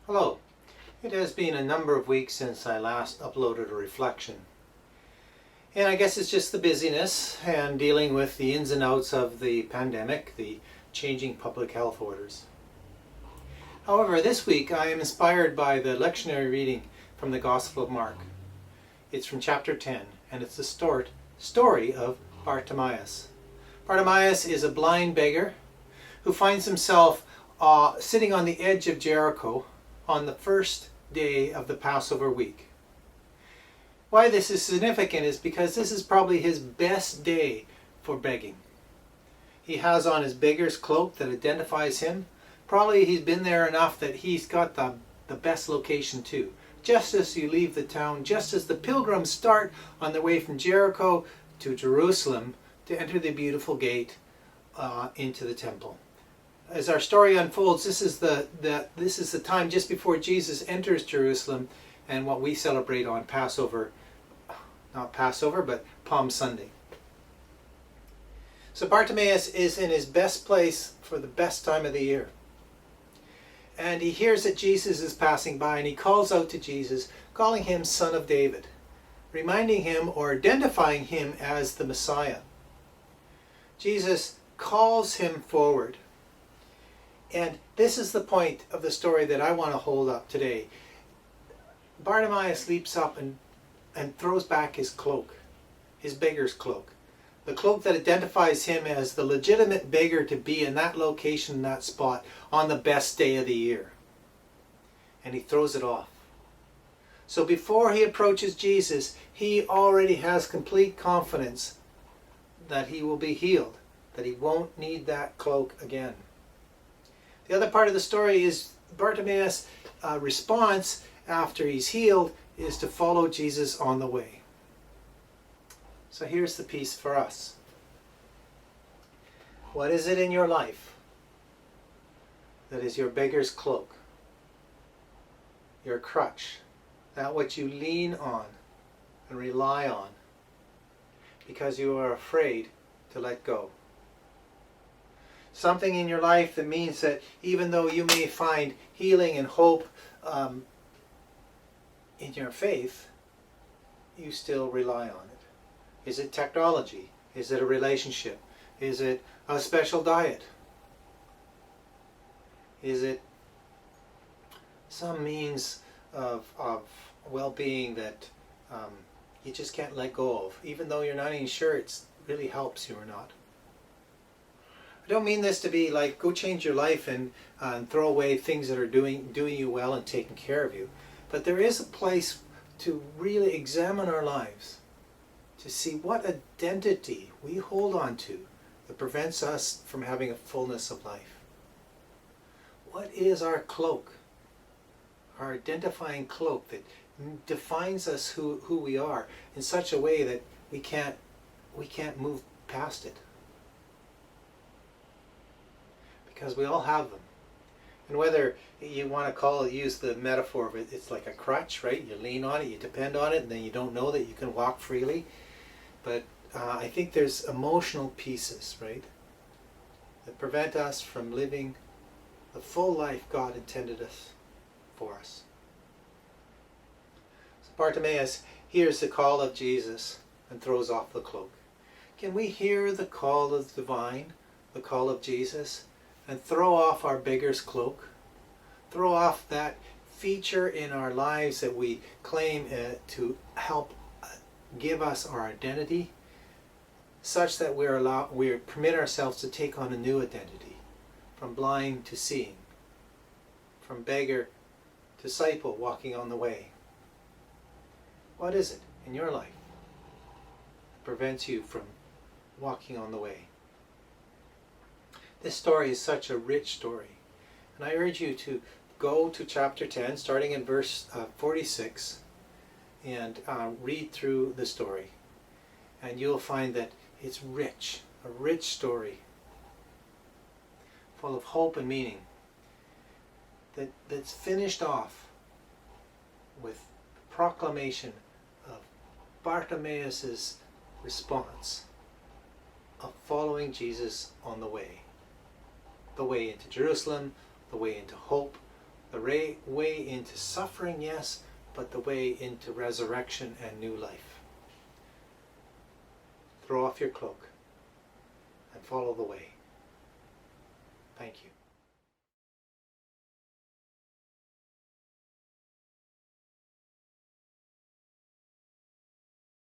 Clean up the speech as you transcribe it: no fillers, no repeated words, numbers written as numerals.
Hello. It has been a number of weeks since I last uploaded a reflection. And I guess it's just the busyness and dealing with the ins and outs of the pandemic, the changing public health orders. However, this week I am inspired by the lectionary reading from the Gospel of Mark. It's from chapter 10, and it's the story of Bartimeous. Bartimeous is a blind beggar who finds himself sitting on the edge of Jericho on the first day of the Passover week. Why this is significant is because this is probably his best day for begging. He has on his beggar's cloak that identifies him. Probably he's been there enough that he's got the best location too. Just as you leave the town, just as the pilgrims start on their way from Jericho to Jerusalem to enter the beautiful gate into the temple. As our story unfolds, this is the time just before Jesus enters Jerusalem and what we celebrate on Passover, not Passover, but Palm Sunday. So Bartimaeus is in his best place for the best time of the year. And he hears that Jesus is passing by, and he calls out to Jesus, calling him Son of David, reminding him or identifying him as the Messiah. Jesus calls him forward. And this is the point of the story that I want to hold up today. Bartimaeus leaps up and throws back his cloak, his beggar's cloak. The cloak that identifies him as the legitimate beggar to be in that location, in that spot, on the best day of the year. And he throws it off. So before he approaches Jesus, he already has complete confidence that he will be healed, that he won't need that cloak again. The other part of the story is Bartimaeus' response after he's healed is to follow Jesus on the way. So here's the piece for us. What is it in your life that is your beggar's cloak, your crutch, that which you lean on and rely on because you are afraid to let go? Something in your life that means that even though you may find healing and hope in your faith, you still rely on it. Is it technology? Is it a relationship? Is it a special diet? Is it some means of well-being that you just can't let go of, even though you're not even sure it really helps you or not? I don't mean this to be like, go change your life and throw away things that are doing you well and taking care of you. But there is a place to really examine our lives, to see what identity we hold on to that prevents us from having a fullness of life. What is our cloak? Our identifying cloak that defines us who we are in such a way that we can't move past it. Because we all have them. And whether you want to use the metaphor of it, it's like a crutch, right? You lean on it, you depend on it, and then you don't know that you can walk freely. But I think there's emotional pieces, right, that prevent us from living the full life God intended us for us. So Bartimaeus hears the call of Jesus and throws off the cloak. Can we hear the call of the divine, the call of Jesus, and throw off our beggar's cloak? Throw off that feature in our lives that we claim to help give us our identity, such that we permit ourselves to take on a new identity, from blind to seeing, from beggar to disciple walking on the way. What is it in your life that prevents you from walking on the way? This story is such a rich story, and I urge you to go to chapter 10, starting in verse 46, and read through the story. And you'll find that it's rich, a rich story, full of hope and meaning, that's finished off with the proclamation of Bartimaeus' response of following Jesus on the way. The way into Jerusalem, the way into hope, The way into suffering, yes, but the way into resurrection and new life. Throw off your cloak and follow the way. Thank you.